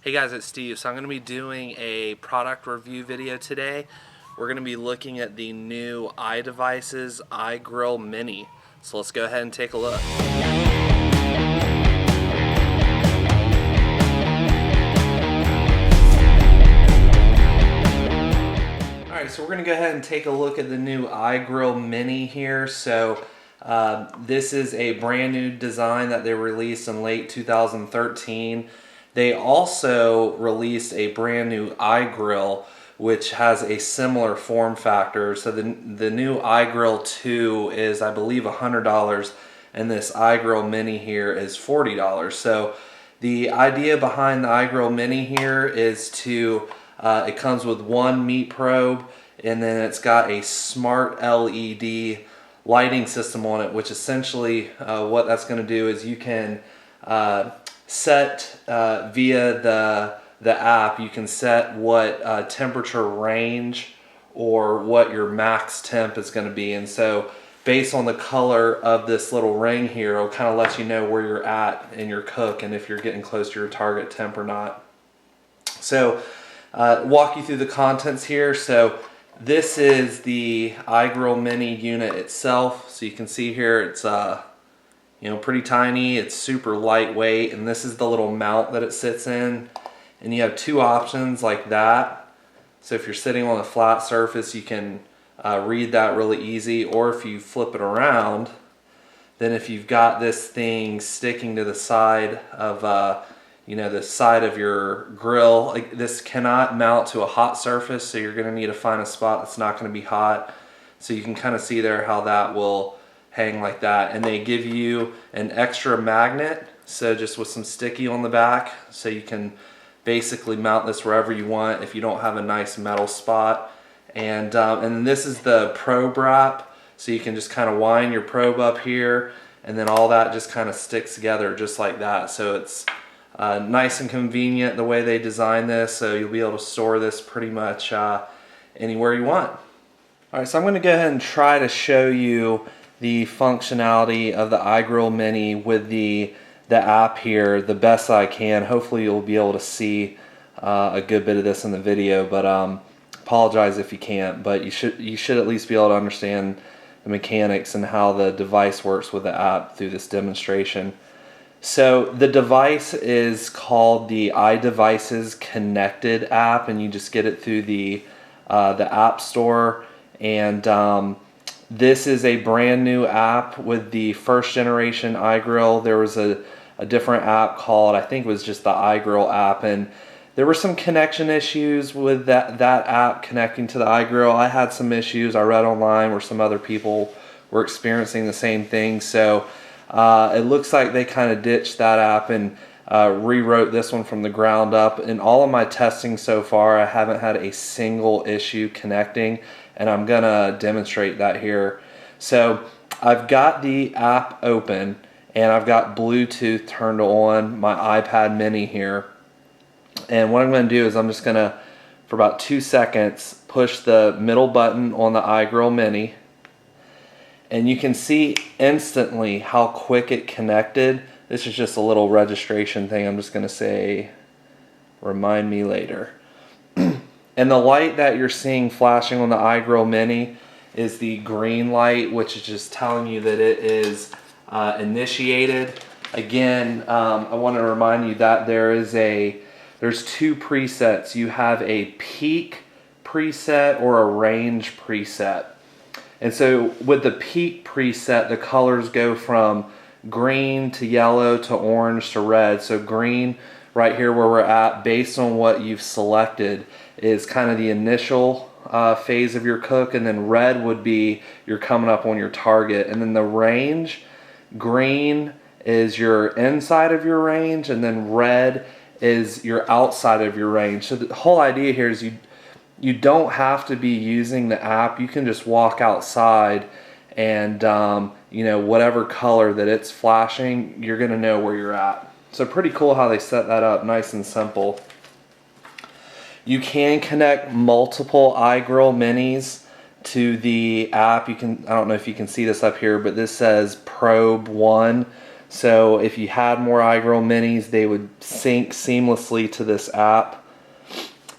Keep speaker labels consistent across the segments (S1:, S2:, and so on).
S1: Hey guys, it's Steve. So I'm going to be doing a product review video today. We're going to be looking at the new iDevices iGrill Mini. So let's go ahead and take a look. Alright, so we're going to go ahead and take a look at the new iGrill Mini here. So this is a brand new design that they released in late 2013. They also released a brand new iGrill, which has a similar form factor. So the new iGrill 2 is, I believe, $100, and this iGrill Mini here is $40. So the idea behind the iGrill Mini here is to, it comes with one meat probe, and then it's got a smart LED lighting system on it, which essentially what that's going to do is you can set via the app, you can set what temperature range or what your max temp is going to be. And so based on the color of this little ring here, it'll kind of let you know where you're at in your cook and if you're getting close to your target temp or not. So walk you through the contents here. So this is the iGrill Mini unit itself. So you can see here it's pretty tiny. It's super lightweight, and this is the little mount that it sits in. And you have two options like that. So if you're sitting on a flat surface, you can read that really easy. Or if you flip it around, then if you've got this thing sticking to the side of the side of your grill, like, this cannot mount to a hot surface, so you're going to need to find a spot that's not going to be hot. So you can kind of see there how that will hang like that. And they give you an extra magnet, so just with some sticky on the back, so you can basically mount this wherever you want if you don't have a nice metal spot. And this is the probe wrap, so you can just kind of wind your probe up here, and then all that just kind of sticks together just like that. So it's nice and convenient the way they designed this, so you'll be able to store this pretty much anywhere you want. Alright, so I'm going to go ahead and try to show you the functionality of the iGrill Mini with the app here the best I can. Hopefully you'll be able to see a good bit of this in the video, but apologize if you can't, but you should at least be able to understand the mechanics and how the device works with the app through this demonstration. So the device is called the iDevices Connected app, and you just get it through the App Store. And this is a brand new app with the first generation iGrill. There was a different app called, I think it was just the iGrill app, and there were some connection issues with that app connecting to the iGrill. I had some issues I read online where some other people were experiencing the same thing. So it looks like they kind of ditched that app and rewrote this one from the ground up. In all of my testing so far, I haven't had a single issue connecting, and I'm gonna demonstrate that here. So I've got the app open, and I've got Bluetooth turned on my iPad mini here. And what I'm gonna do is I'm just gonna, for about 2 seconds, push the middle button on the iGrill Mini. And you can see instantly how quick it connected. This is just a little registration thing. I'm just gonna say, remind me later. And the light that you're seeing flashing on the iGrill Mini is the green light, which is just telling you that it is initiated. Again, I want to remind you that there's two presets. You have a peak preset or a range preset. And so with the peak preset, the colors go from green to yellow to orange to red. So green, right here where we're at, based on what you've selected, is kind of the initial phase of your cook, and then red would be you're coming up on your target. And then the range, green is your inside of your range, and then red is your outside of your range. So the whole idea here is you don't have to be using the app. You can just walk outside and whatever color that it's flashing, you're gonna know where you're at. So pretty cool how they set that up, nice and simple. You can connect multiple iGrill Minis to the app. I don't know if you can see this up here, but this says Probe 1. So if you had more iGrill minis, they would sync seamlessly to this app.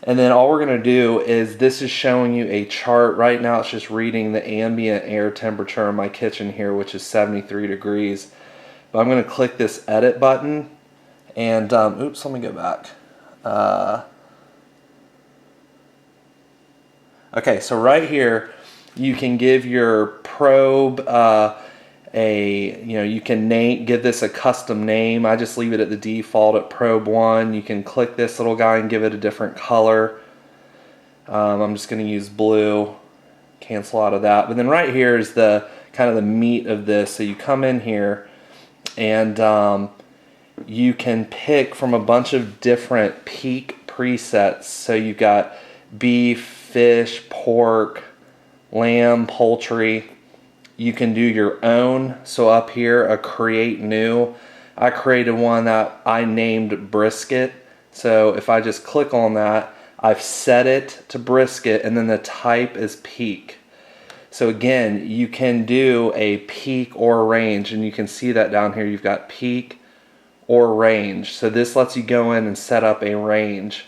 S1: And then all we're going to do is, this is showing you a chart. Right now it's just reading the ambient air temperature in my kitchen here, which is 73 degrees. But I'm going to click this edit button and, oops, let me go back. Okay, so right here you can give your probe you can give this a custom name. I just leave it at the default at probe 1. You can click this little guy and give it a different color. I'm just going to use blue, cancel out of that. But then right here is the kind of the meat of this. So you come in here and you can pick from a bunch of different peak presets. So you've got beef, fish, pork, lamb, poultry. You can do your own. So up here, a create new. I created one that I named brisket. So if I just click on that, I've set it to brisket, and then the type is peak. So again, you can do a peak or range, and you can see that down here. You've got peak or range. So this lets you go in and set up a range.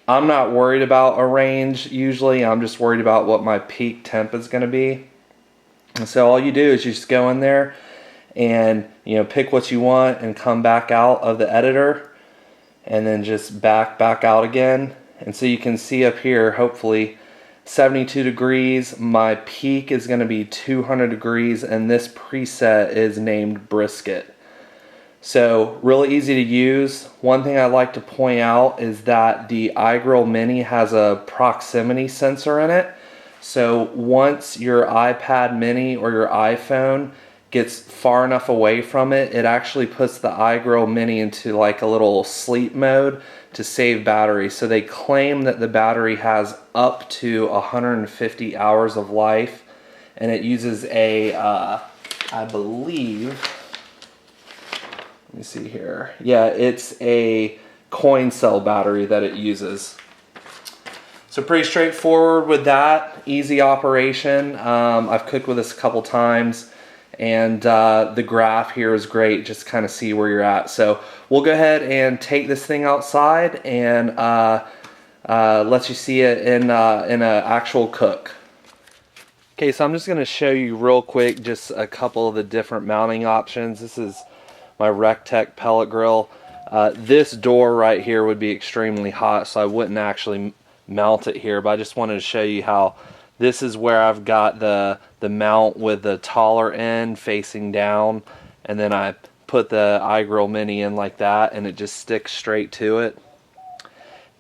S1: I'm not worried about a range usually. I'm just worried about what my peak temp is going to be. And so all you do is you just go in there and pick what you want and come back out of the editor and then just back out again. And so you can see up here, hopefully 72 degrees. My peak is going to be 200 degrees, and this preset is named brisket. So really easy to use. One thing I'd like to point out is that the iGrill Mini has a proximity sensor in it. So once your iPad mini or your iPhone gets far enough away from it, it actually puts the iGrill Mini into like a little sleep mode to save battery. So they claim that the battery has up to 150 hours of life, and it uses a, I believe, let me see here. Yeah, it's a coin cell battery that it uses. So pretty straightforward with that, easy operation. I've cooked with this a couple times, and the graph here is great, just kind of see where you're at. So we'll go ahead and take this thing outside and let you see it in an actual cook. Okay, so I'm just going to show you real quick just a couple of the different mounting options. This is my Rectech pellet grill. This door right here would be extremely hot, so I wouldn't actually mount it here, but I just wanted to show you how this is where I've got the mount with the taller end facing down, and then I put the iGrill Mini in like that, and it just sticks straight to it.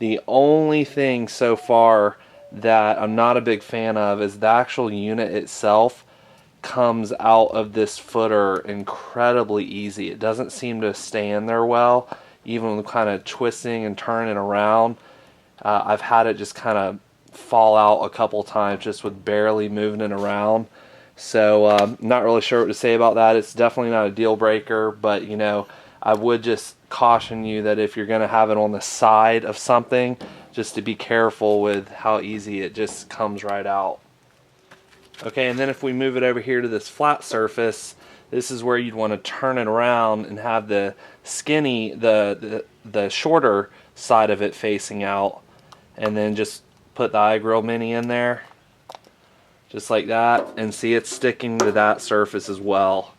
S1: The only thing so far that I'm not a big fan of is the actual unit itself comes out of this footer incredibly easy. It doesn't seem to stay in there well, even with kind of twisting and turning around. I've had it just kind of fall out a couple times just with barely moving it around. So not really sure what to say about that. It's definitely not a deal breaker, but I would just caution you that if you're going to have it on the side of something, just to be careful with how easy it just comes right out. Okay, and then if we move it over here to this flat surface, this is where you'd want to turn it around and have the skinny, the shorter side of it facing out, and then just put the iGrill Mini in there, just like that, and see it's sticking to that surface as well.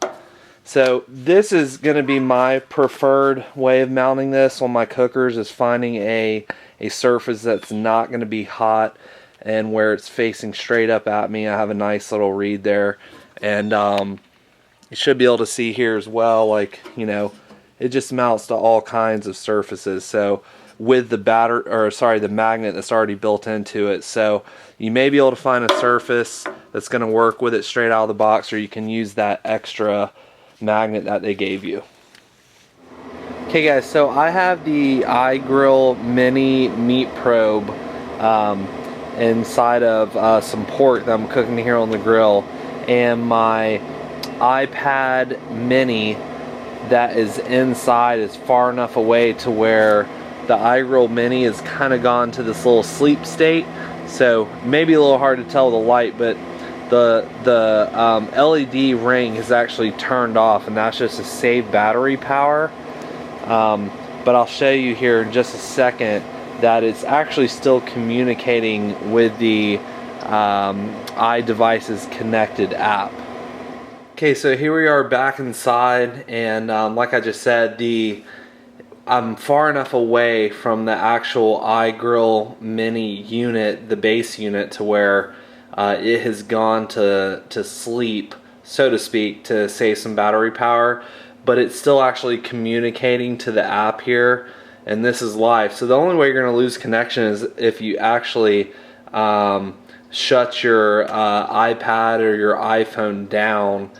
S1: So this is going to be my preferred way of mounting this on my cookers, is finding a surface that's not going to be hot and where it's facing straight up at me. I have a nice little reed there, and you should be able to see here as well, like, it just mounts to all kinds of surfaces. So with the the magnet that's already built into it, so you may be able to find a surface that's going to work with it straight out of the box, or you can use that extra magnet that they gave you. Okay guys, so I have the iGrill Mini meat probe inside of some pork that I'm cooking here on the grill, and my iPad Mini that is inside is far enough away to where the iGrill Mini is kind of gone to this little sleep state. So maybe a little hard to tell with the light, but the LED ring is actually turned off, and that's just to save battery power. But I'll show you here in just a second that it's actually still communicating with the iDevices connected app. Okay, so here we are back inside, and like I just said, I'm far enough away from the actual iGrill Mini unit, the base unit, to where it has gone to sleep, so to speak, to save some battery power, but it's still actually communicating to the app here, and this is live. So the only way you're going to lose connection is if you actually shut your iPad or your iPhone down.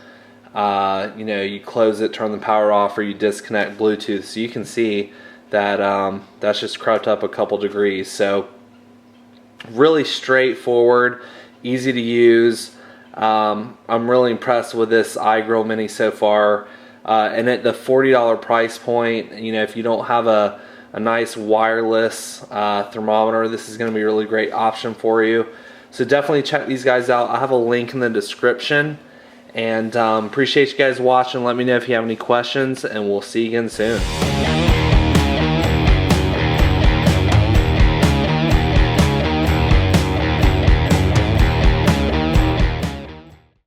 S1: You know, you close it, turn the power off, or you disconnect Bluetooth. So you can see that that's just crept up a couple degrees. So really straightforward, easy to use. I'm really impressed with this iGrill Mini so far. And at the $40 price point, you know, if you don't have a nice wireless thermometer, this is going to be a really great option for you. So definitely check these guys out. I have a link in the description. And appreciate you guys watching. Let me know if you have any questions, and we'll see you again soon.